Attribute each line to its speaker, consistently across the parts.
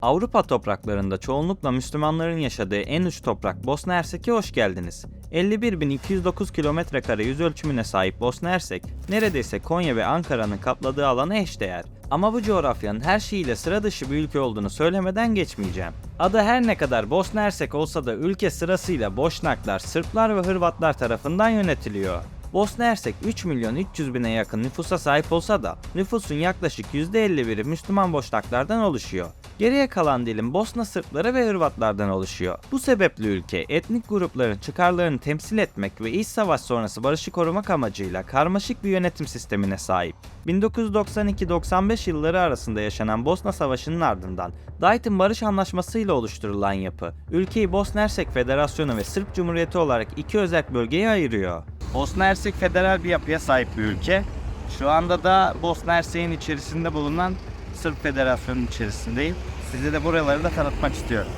Speaker 1: Avrupa topraklarında çoğunlukla Müslümanların yaşadığı en uç toprak Bosna Hersek'e hoş geldiniz. 51.209 km² yüz ölçümüne sahip Bosna Hersek, neredeyse Konya ve Ankara'nın kapladığı alana eşdeğer. Ama bu coğrafyanın her şeyiyle sıra dışı bir ülke olduğunu söylemeden geçmeyeceğim. Adı her ne kadar Bosna Hersek olsa da ülke sırasıyla Boşnaklar, Sırplar ve Hırvatlar tarafından yönetiliyor. Bosna Hersek 3 milyon 300 bine yakın nüfusa sahip olsa da nüfusun yaklaşık %51'i Müslüman Boşnaklardan oluşuyor. Geriye kalan dilim Bosna Sırpları ve Hırvatlardan oluşuyor. Bu sebeple ülke etnik grupların çıkarlarını temsil etmek ve iç savaş sonrası barışı korumak amacıyla karmaşık bir yönetim sistemine sahip. 1992-95 yılları arasında yaşanan Bosna Savaşı'nın ardından Dayton Barış Anlaşması ile oluşturulan yapı, ülkeyi Bosna Hersek Federasyonu ve Sırp Cumhuriyeti olarak iki özerk bölgeye ayırıyor. Bosna Hersek federal bir yapıya sahip bir ülke. Şu anda da Bosna Hersek'in içerisinde bulunan Sırp Federasyonu'nun içerisindeyim. Size de buraları da tanıtmak istiyorum.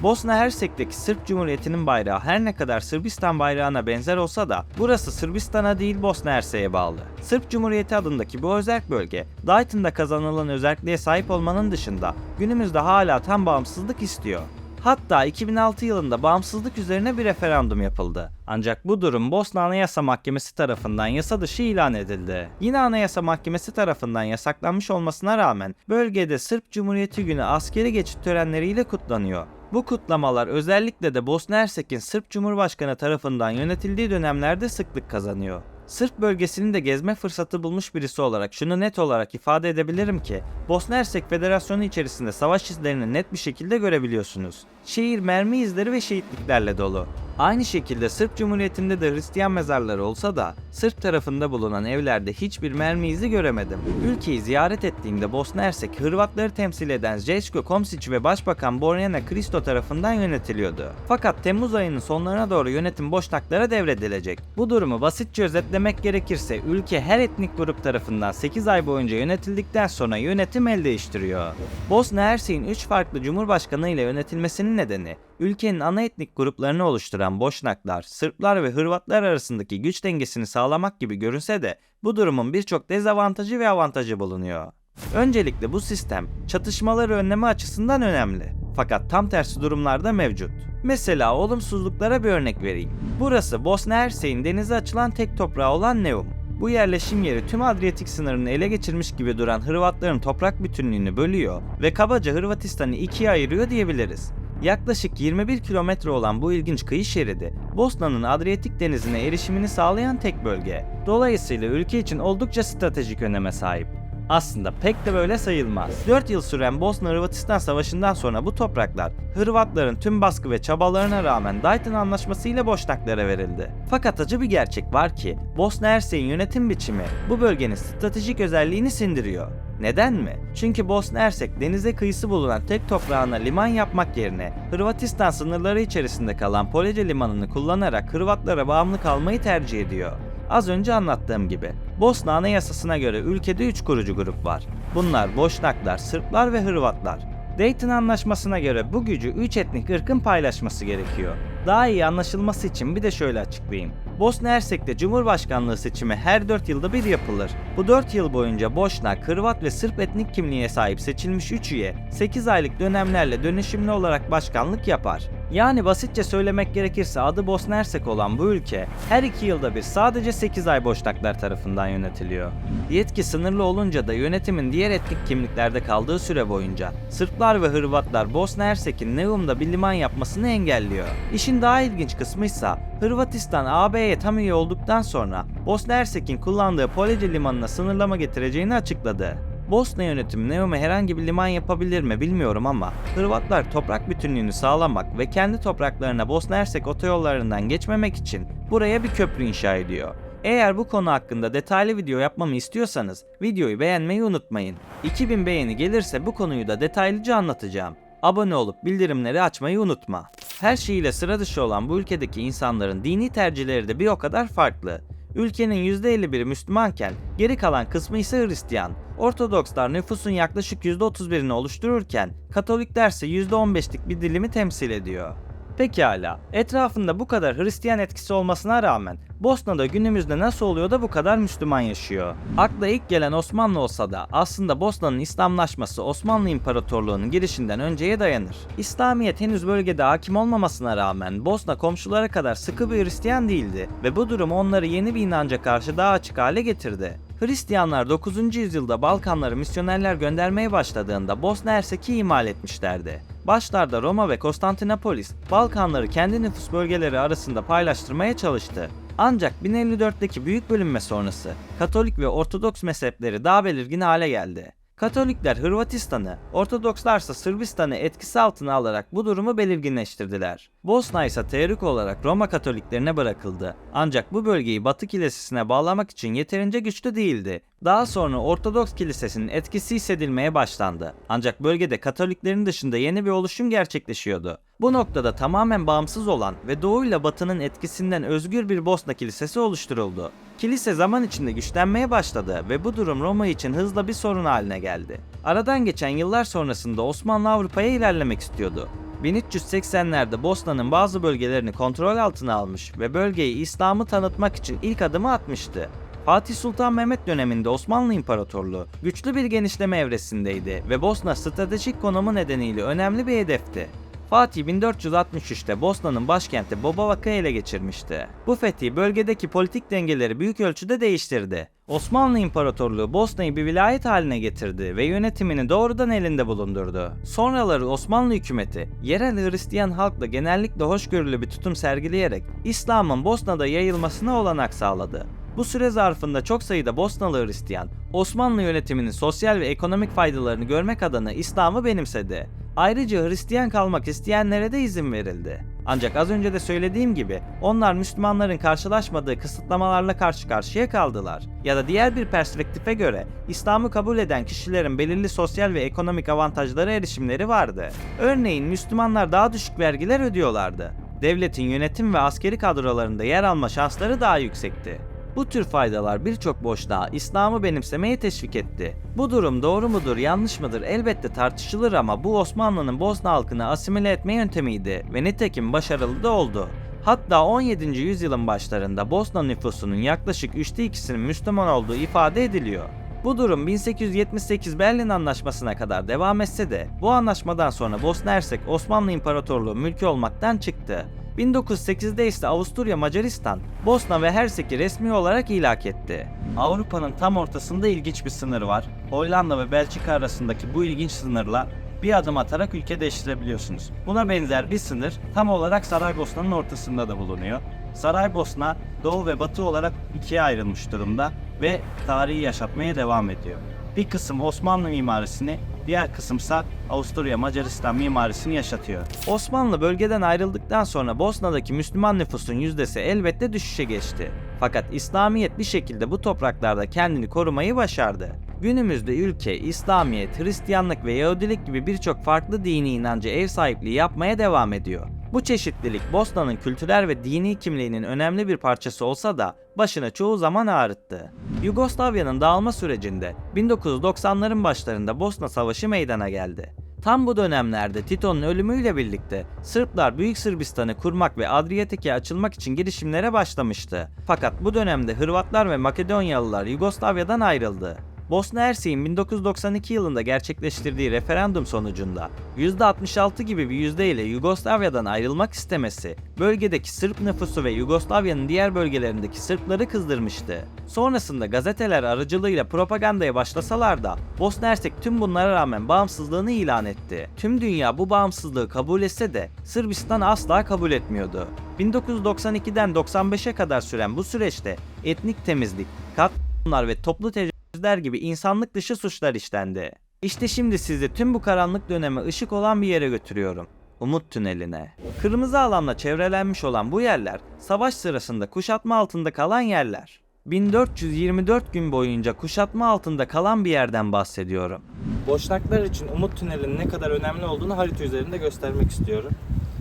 Speaker 1: Bosna Hersek'teki Sırp Cumhuriyeti'nin bayrağı her ne kadar Sırbistan bayrağına benzer olsa da burası Sırbistan'a değil Bosna Hersek'e bağlı. Sırp Cumhuriyeti adındaki bu özerk bölge, Dayton'da kazanılan özerkliğe sahip olmanın dışında günümüzde hala tam bağımsızlık istiyor. Hatta 2006 yılında bağımsızlık üzerine bir referandum yapıldı. Ancak bu durum Bosna Anayasa Mahkemesi tarafından yasa dışı ilan edildi. Yine Anayasa Mahkemesi tarafından yasaklanmış olmasına rağmen bölgede Sırp Cumhuriyeti Günü askeri geçit törenleriyle kutlanıyor. Bu kutlamalar özellikle de Bosna Hersek'in Sırp Cumhurbaşkanı tarafından yönetildiği dönemlerde sıklık kazanıyor. Sırp bölgesini de gezme fırsatı bulmuş birisi olarak şunu net olarak ifade edebilirim ki Bosna Hersek Federasyonu içerisinde savaş izlerini net bir şekilde görebiliyorsunuz. Şehir mermi izleri ve şehitliklerle dolu. Aynı şekilde Sırp Cumhuriyeti'nde de Hristiyan mezarları olsa da Sırp tarafında bulunan evlerde hiçbir mermi izi göremedim. Ülkeyi ziyaret ettiğimde Bosna Hersek, Hırvatları temsil eden Željko Komšić ve Başbakan Borjana Kristo tarafından yönetiliyordu. Fakat Temmuz ayının sonlarına doğru yönetim Boşnaklara devredilecek. Bu durumu basitçe özetlemek gerekirse ülke her etnik grup tarafından 8 ay boyunca yönetildikten sonra yönetim el değiştiriyor. Bosna Hersek'in 3 farklı cumhurbaşkanı ile yönetilmesinin nedeni ülkenin ana etnik gruplarını oluşturan Boşnaklar, Sırplar ve Hırvatlar arasındaki güç dengesini sağlamak gibi görünse de bu durumun birçok dezavantajı ve avantajı bulunuyor. Öncelikle bu sistem çatışmaları önleme açısından önemli. Fakat tam tersi durumlarda mevcut. Mesela olumsuzluklara bir örnek vereyim. Burası Bosna Hersek'in denize açılan tek toprağı olan Neum. Bu yerleşim yeri tüm Adriyatik sınırını ele geçirmiş gibi duran Hırvatların toprak bütünlüğünü bölüyor ve kabaca Hırvatistan'ı ikiye ayırıyor diyebiliriz. Yaklaşık 21 kilometre olan bu ilginç kıyı şeridi, Bosna'nın Adriyatik denizine erişimini sağlayan tek bölge. Dolayısıyla ülke için oldukça stratejik öneme sahip. Aslında pek de böyle sayılmaz. 4 yıl süren Bosna-Hırvatistan Savaşı'ndan sonra bu topraklar, Hırvatların tüm baskı ve çabalarına rağmen Dayton Anlaşması ile Boşnaklara verildi. Fakat acı bir gerçek var ki, Bosna Hersek'in yönetim biçimi bu bölgenin stratejik özelliğini sindiriyor. Neden mi? Çünkü Bosna Hersek denize kıyısı bulunan tek toprağına liman yapmak yerine Hırvatistan sınırları içerisinde kalan Police limanını kullanarak Hırvatlara bağımlı kalmayı tercih ediyor. Az önce anlattığım gibi Bosna Anayasası'na göre ülkede 3 kurucu grup var. Bunlar Boşnaklar, Sırplar ve Hırvatlar. Dayton Anlaşması'na göre bu gücü 3 etnik ırkın paylaşması gerekiyor. Daha iyi anlaşılması için bir de şöyle açıklayayım. Bosna Hersek'te Cumhurbaşkanlığı seçimi her 4 yılda bir yapılır. Bu 4 yıl boyunca Boşnak, Hırvat ve Sırp etnik kimliğe sahip seçilmiş 3 üye 8 aylık dönemlerle dönüşümlü olarak başkanlık yapar. Yani basitçe söylemek gerekirse adı Bosna Hersek olan bu ülke her 2 yılda bir sadece 8 ay Boşnaklar tarafından yönetiliyor. Yetki sınırlı olunca da yönetimin diğer etnik kimliklerde kaldığı süre boyunca Sırplar ve Hırvatlar Bosna Hersek'in Neum'da bir liman yapmasını engelliyor. İşin daha ilginç kısmıysa Hırvatistan AB'ye tam üye olduktan sonra Bosna Hersek'in kullandığı Police limanına sınırlama getireceğini açıkladı. Bosna yönetimi Neum'a herhangi bir liman yapabilir mi bilmiyorum ama Hırvatlar toprak bütünlüğünü sağlamak ve kendi topraklarına Bosna Hersek otoyollarından geçmemek için buraya bir köprü inşa ediyor. Eğer bu konu hakkında detaylı video yapmamı istiyorsanız videoyu beğenmeyi unutmayın. 2000 beğeni gelirse bu konuyu da detaylıca anlatacağım. Abone olup bildirimleri açmayı unutma. Her şeyiyle sıra dışı olan bu ülkedeki insanların dini tercihleri de bir o kadar farklı. Ülkenin %51'i Müslümanken geri kalan kısmı ise Hristiyan. Ortodokslar nüfusun yaklaşık %31'ini oluştururken Katolikler ise %15'lik bir dilimi temsil ediyor. Pekala, etrafında bu kadar Hristiyan etkisi olmasına rağmen Bosna'da günümüzde nasıl oluyor da bu kadar Müslüman yaşıyor? Akla ilk gelen Osmanlı olsa da aslında Bosna'nın İslamlaşması Osmanlı İmparatorluğu'nun girişinden önceye dayanır. İslamiyet henüz bölgede hakim olmamasına rağmen Bosna komşulara kadar sıkı bir Hristiyan değildi ve bu durum onları yeni bir inanca karşı daha açık hale getirdi. Hristiyanlar 9. yüzyılda Balkanlara misyonerler göndermeye başladığında Bosna Hersek'i imal etmişlerdi. Başlarda Roma ve Konstantinopolis, Balkanları kendi nüfus bölgeleri arasında paylaştırmaya çalıştı. Ancak 1054'teki büyük bölünme sonrası Katolik ve Ortodoks mezhepleri daha belirgin hale geldi. Katolikler Hırvatistan'ı, Ortodokslarsa Sırbistan'ı etkisi altına alarak bu durumu belirginleştirdiler. Bosna ise teorik olarak Roma Katoliklerine bırakıldı. Ancak bu bölgeyi Batı Kilisesi'ne bağlamak için yeterince güçlü değildi. Daha sonra Ortodoks Kilisesi'nin etkisi hissedilmeye başlandı. Ancak bölgede Katoliklerin dışında yeni bir oluşum gerçekleşiyordu. Bu noktada tamamen bağımsız olan ve Doğu ile Batı'nın etkisinden özgür bir Bosna Kilisesi oluşturuldu. Kilise zaman içinde güçlenmeye başladı ve bu durum Roma için hızla bir sorun haline geldi. Aradan geçen yıllar sonrasında Osmanlı Avrupa'ya ilerlemek istiyordu. 1380'lerde Bosna'nın bazı bölgelerini kontrol altına almış ve bölgeyi İslam'ı tanıtmak için ilk adımı atmıştı. Fatih Sultan Mehmet döneminde Osmanlı İmparatorluğu güçlü bir genişleme evresindeydi ve Bosna stratejik konumu nedeniyle önemli bir hedefti. Fatih 1463'te Bosna'nın başkenti Bobovak'ı ele geçirmişti. Bu fetih bölgedeki politik dengeleri büyük ölçüde değiştirdi. Osmanlı İmparatorluğu Bosna'yı bir vilayet haline getirdi ve yönetimini doğrudan elinde bulundurdu. Sonraları Osmanlı hükümeti, yerel Hristiyan halkla genellikle hoşgörülü bir tutum sergileyerek İslam'ın Bosna'da yayılmasına olanak sağladı. Bu süre zarfında çok sayıda Bosnalı Hristiyan, Osmanlı yönetiminin sosyal ve ekonomik faydalarını görmek adına İslam'ı benimsedi. Ayrıca Hristiyan kalmak isteyenlere de izin verildi. Ancak az önce de söylediğim gibi onlar Müslümanların karşılaşmadığı kısıtlamalarla karşı karşıya kaldılar. Ya da diğer bir perspektife göre İslam'ı kabul eden kişilerin belirli sosyal ve ekonomik avantajlara erişimleri vardı. Örneğin Müslümanlar daha düşük vergiler ödüyorlardı. Devletin yönetim ve askeri kadrolarında yer alma şansları daha yüksekti. Bu tür faydalar birçok boşnağa İslam'ı benimsemeye teşvik etti. Bu durum doğru mudur, yanlış mıdır elbette tartışılır ama bu Osmanlı'nın Bosna halkını asimile etme yöntemiydi ve nitekim başarılı da oldu. Hatta 17. yüzyılın başlarında Bosna nüfusunun yaklaşık 3'te 2'sinin Müslüman olduğu ifade ediliyor. Bu durum 1878 Berlin Anlaşması'na kadar devam etse de bu anlaşmadan sonra Bosna Hersek Osmanlı İmparatorluğu mülkü olmaktan çıktı. 1908'de ise Avusturya Macaristan, Bosna ve Hersek'i resmi olarak ilhak etti. Avrupa'nın tam ortasında ilginç bir sınır var. Hollanda ve Belçika arasındaki bu ilginç sınırla bir adım atarak ülke değiştirebiliyorsunuz. Buna benzer bir sınır tam olarak Saraybosna'nın ortasında da bulunuyor. Saraybosna doğu ve batı olarak ikiye ayrılmış durumda ve tarihi yaşatmaya devam ediyor. Bir kısım Osmanlı mimarisini, diğer kısımsa Avusturya Macaristan mimarisini yaşatıyor. Osmanlı bölgeden ayrıldıktan sonra Bosna'daki Müslüman nüfusun yüzdesi elbette düşüşe geçti. Fakat İslamiyet bir şekilde bu topraklarda kendini korumayı başardı. Günümüzde ülke, İslamiyet, Hristiyanlık ve Yahudilik gibi birçok farklı dini inancı ev sahipliği yapmaya devam ediyor. Bu çeşitlilik Bosna'nın kültürel ve dini kimliğinin önemli bir parçası olsa da başını çoğu zaman ağrıttı. Yugoslavya'nın dağılma sürecinde 1990'ların başlarında Bosna Savaşı meydana geldi. Tam bu dönemlerde Tito'nun ölümüyle birlikte Sırplar Büyük Sırbistan'ı kurmak ve Adriyatik'e açılmak için girişimlere başlamıştı. Fakat bu dönemde Hırvatlar ve Makedonyalılar Yugoslavya'dan ayrıldı. Bosna Hersek'in 1992 yılında gerçekleştirdiği referandum sonucunda %66 gibi bir yüzdeyle Yugoslavya'dan ayrılmak istemesi, bölgedeki Sırp nüfusu ve Yugoslavya'nın diğer bölgelerindeki Sırpları kızdırmıştı. Sonrasında gazeteler aracılığıyla propagandaya başlasalar da Bosna Hersek tüm bunlara rağmen bağımsızlığını ilan etti. Tüm dünya bu bağımsızlığı kabul etse de Sırbistan asla kabul etmiyordu. 1992'den 95'e kadar süren bu süreçte etnik temizlik, katliamlar ve toplu tecavüzler gibi insanlık dışı suçlar işlendi. İşte şimdi sizi tüm bu karanlık döneme ışık olan bir yere götürüyorum. Umut Tüneli'ne. Kırmızı alanla çevrelenmiş olan bu yerler, savaş sırasında kuşatma altında kalan yerler. 1424 gün boyunca kuşatma altında kalan bir yerden bahsediyorum. Boşnaklar için Umut Tüneli'nin ne kadar önemli olduğunu harita üzerinde göstermek istiyorum.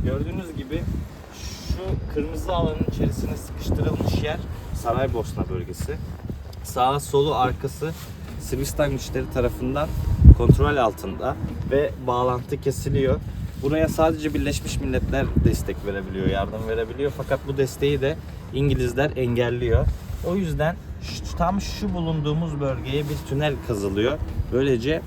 Speaker 1: Gördüğünüz gibi şu kırmızı alanın içerisine sıkıştırılmış yer Saraybosna bölgesi. Sağı, solu, arkası Sırbistan güçleri tarafından kontrol altında ve bağlantı kesiliyor. Buraya sadece Birleşmiş Milletler destek verebiliyor, yardım verebiliyor. Fakat bu desteği de İngilizler engelliyor. O yüzden tam şu bulunduğumuz bölgeye bir tünel kazılıyor. Böylece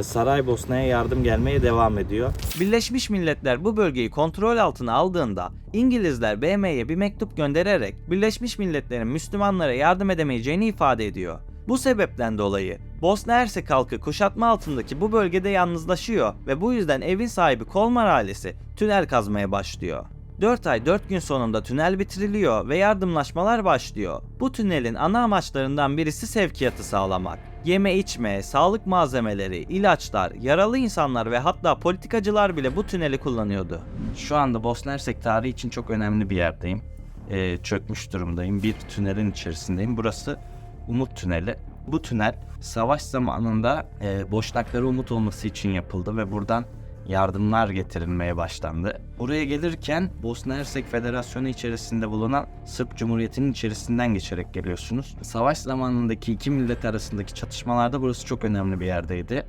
Speaker 1: Saraybosna'ya yardım gelmeye devam ediyor. Birleşmiş Milletler bu bölgeyi kontrol altına aldığında İngilizler BM'ye bir mektup göndererek Birleşmiş Milletler'in Müslümanlara yardım edemeyeceğini ifade ediyor. Bu sebepten dolayı Bosna Hersek halkı kuşatma altındaki bu bölgede yalnızlaşıyor ve bu yüzden evin sahibi Kolmar ailesi tünel kazmaya başlıyor. 4 ay 4 gün sonunda tünel bitiriliyor ve yardımlaşmalar başlıyor. Bu tünelin ana amaçlarından birisi sevkiyatı sağlamak. Yeme içme, sağlık malzemeleri, ilaçlar, yaralı insanlar ve hatta politikacılar bile bu tüneli kullanıyordu. Şu anda Bosna Hersek tarihi için çok önemli bir yerdeyim. Çökmüş durumdayım. Bir tünelin içerisindeyim. Burası Umut Tüneli. Bu tünel savaş zamanında Boşnaklara umut olması için yapıldı ve buradan yardımlar getirilmeye başlandı. Buraya gelirken Bosna Hersek Federasyonu içerisinde bulunan Sırp Cumhuriyeti'nin içerisinden geçerek geliyorsunuz. Savaş zamanındaki iki millet arasındaki çatışmalarda burası çok önemli bir yerdeydi.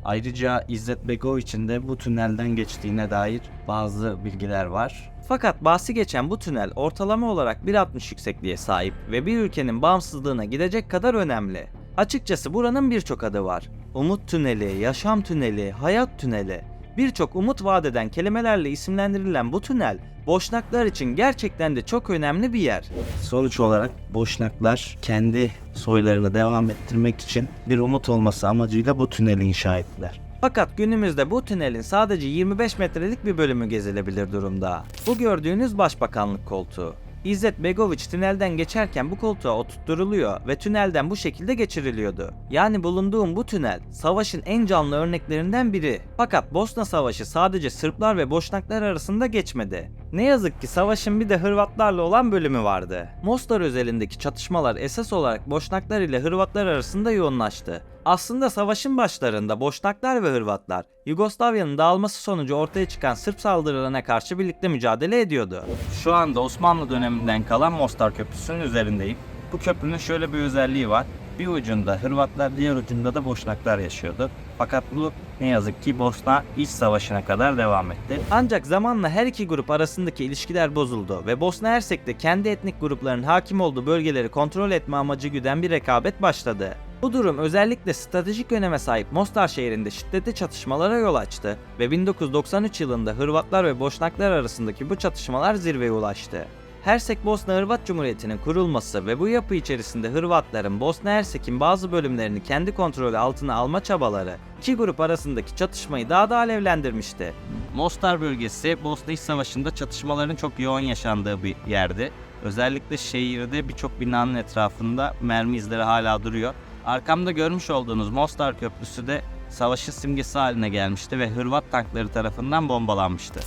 Speaker 1: Ayrıca İzzet Begoviç'in de bu tünelden geçtiğine dair bazı bilgiler var. Fakat bahsi geçen bu tünel ortalama olarak 1.60 yüksekliğe sahip ve bir ülkenin bağımsızlığına gidecek kadar önemli. Açıkçası buranın birçok adı var. Umut Tüneli, Yaşam Tüneli, Hayat Tüneli. Birçok umut vaat eden kelimelerle isimlendirilen bu tünel, Boşnaklar için gerçekten de çok önemli bir yer. Sonuç olarak Boşnaklar kendi soylarını devam ettirmek için bir umut olması amacıyla bu tüneli inşa ettiler. Fakat günümüzde bu tünelin sadece 25 metrelik bir bölümü gezilebilir durumda. Bu gördüğünüz başbakanlık koltuğu. İzzet Begoviç tünelden geçerken bu koltuğa oturtturuluyor ve tünelden bu şekilde geçiriliyordu. Yani bulunduğum bu tünel savaşın en canlı örneklerinden biri. Fakat Bosna Savaşı sadece Sırplar ve Boşnaklar arasında geçmedi. Ne yazık ki savaşın bir de Hırvatlarla olan bölümü vardı. Mostar özelindeki çatışmalar esas olarak Boşnaklar ile Hırvatlar arasında yoğunlaştı. Aslında savaşın başlarında Boşnaklar ve Hırvatlar, Yugoslavya'nın dağılması sonucu ortaya çıkan Sırp saldırılarına karşı birlikte mücadele ediyordu. Şu anda Osmanlı döneminden kalan Mostar Köprüsü'nün üzerindeyim. Bu köprünün şöyle bir özelliği var. Bir ucunda Hırvatlar, diğer ucunda da Boşnaklar yaşıyordu. Fakat bu ne yazık ki Bosna İç Savaşı'na kadar devam etti. Ancak zamanla her iki grup arasındaki ilişkiler bozuldu ve Bosna Hersek'te kendi etnik grupların hakim olduğu bölgeleri kontrol etme amacı güden bir rekabet başladı. Bu durum özellikle stratejik öneme sahip Mostar şehrinde şiddetli çatışmalara yol açtı ve 1993 yılında Hırvatlar ve Boşnaklar arasındaki bu çatışmalar zirveye ulaştı. Hersek Bosna Hırvat Cumhuriyeti'nin kurulması ve bu yapı içerisinde Hırvatların Bosna Hersek'in bazı bölümlerini kendi kontrolü altına alma çabaları iki grup arasındaki çatışmayı daha da alevlendirmişti. Mostar bölgesi Bosna İç Savaşı'nda çatışmaların çok yoğun yaşandığı bir yerdi. Özellikle şehirde birçok binanın etrafında mermi izleri hala duruyor. Arkamda görmüş olduğunuz Mostar Köprüsü de savaşın simgesi haline gelmişti ve Hırvat tankları tarafından bombalanmıştı.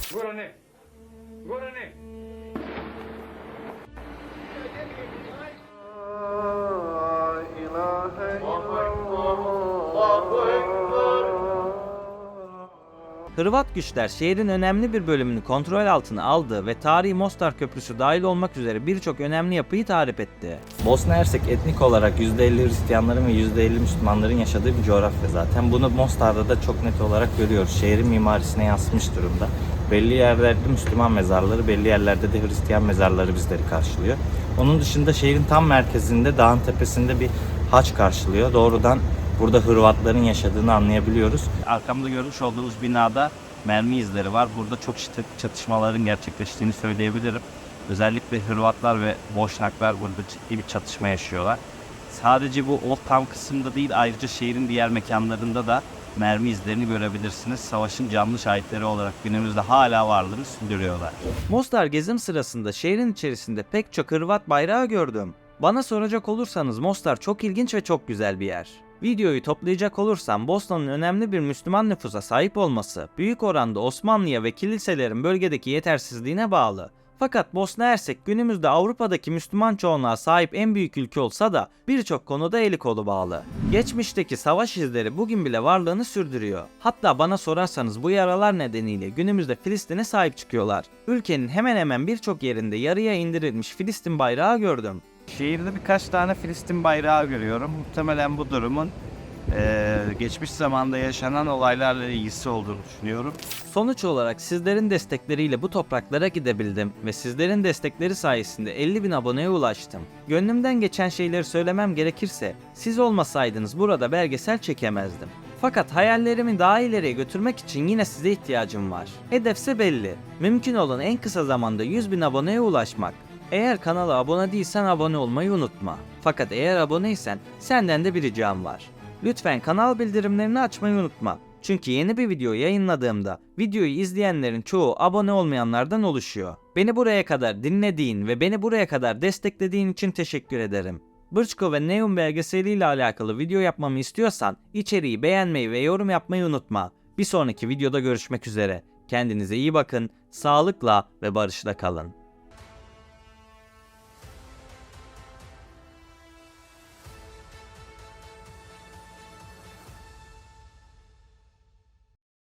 Speaker 1: Hırvat güçler şehrin önemli bir bölümünü kontrol altına aldı ve tarihi Mostar Köprüsü dahil olmak üzere birçok önemli yapıyı tahrip etti. Bosna Hersek etnik olarak %50 Hristiyanların ve %50 Müslümanların yaşadığı bir coğrafya zaten. Bunu Mostar'da da çok net olarak görüyoruz. Şehrin mimarisine yansımış durumda. Belli yerlerde Müslüman mezarları, belli yerlerde de Hristiyan mezarları bizleri karşılıyor. Onun dışında şehrin tam merkezinde, dağın tepesinde bir haç karşılıyor. Doğrudan burada Hırvatların yaşadığını anlayabiliyoruz. Arkamda görmüş olduğunuz binada mermi izleri var. Burada çok çatışmaların gerçekleştiğini söyleyebilirim. Özellikle Hırvatlar ve Boşnaklar burada ciddi bir çatışma yaşıyorlar. Sadece bu Old Town kısmında değil, ayrıca şehrin diğer mekanlarında da mermi izlerini görebilirsiniz. Savaşın canlı şahitleri olarak günümüzde hala varlığını sürdürüyorlar. Mostar gezim sırasında şehrin içerisinde pek çok Hırvat bayrağı gördüm. Bana soracak olursanız Mostar çok ilginç ve çok güzel bir yer. Videoyu toplayacak olursam Bosna'nın önemli bir Müslüman nüfusa sahip olması büyük oranda Osmanlı'ya ve kiliselerin bölgedeki yetersizliğine bağlı. Fakat Bosna Hersek günümüzde Avrupa'daki Müslüman çoğunluğa sahip en büyük ülke olsa da birçok konuda eli kolu bağlı. Geçmişteki savaş izleri bugün bile varlığını sürdürüyor. Hatta bana sorarsanız bu yaralar nedeniyle günümüzde Filistin'e sahip çıkıyorlar. Ülkenin hemen hemen birçok yerinde yarıya indirilmiş Filistin bayrağı gördüm. Şehirde birkaç tane Filistin bayrağı görüyorum. Muhtemelen bu durumun
Speaker 2: geçmiş zamanda yaşanan olaylarla ilgisi olduğunu düşünüyorum.
Speaker 1: Sonuç olarak sizlerin destekleriyle bu topraklara gidebildim ve sizlerin destekleri sayesinde 50.000 aboneye ulaştım. Gönlümden geçen şeyleri söylemem gerekirse, siz olmasaydınız burada belgesel çekemezdim. Fakat hayallerimi daha ileriye götürmek için yine size ihtiyacım var. Hedefse belli. Mümkün olan en kısa zamanda 100.000 aboneye ulaşmak. Eğer kanala abone değilsen abone olmayı unutma. Fakat eğer aboneysen senden de bir ricam var. Lütfen kanal bildirimlerini açmayı unutma. Çünkü yeni bir video yayınladığımda videoyu izleyenlerin çoğu abone olmayanlardan oluşuyor. Beni buraya kadar dinlediğin ve beni buraya kadar desteklediğin için teşekkür ederim. Brçko ve Neum belgeseliyle alakalı video yapmamı istiyorsan içeriği beğenmeyi ve yorum yapmayı unutma. Bir sonraki videoda görüşmek üzere. Kendinize iyi bakın, sağlıkla ve barışla kalın.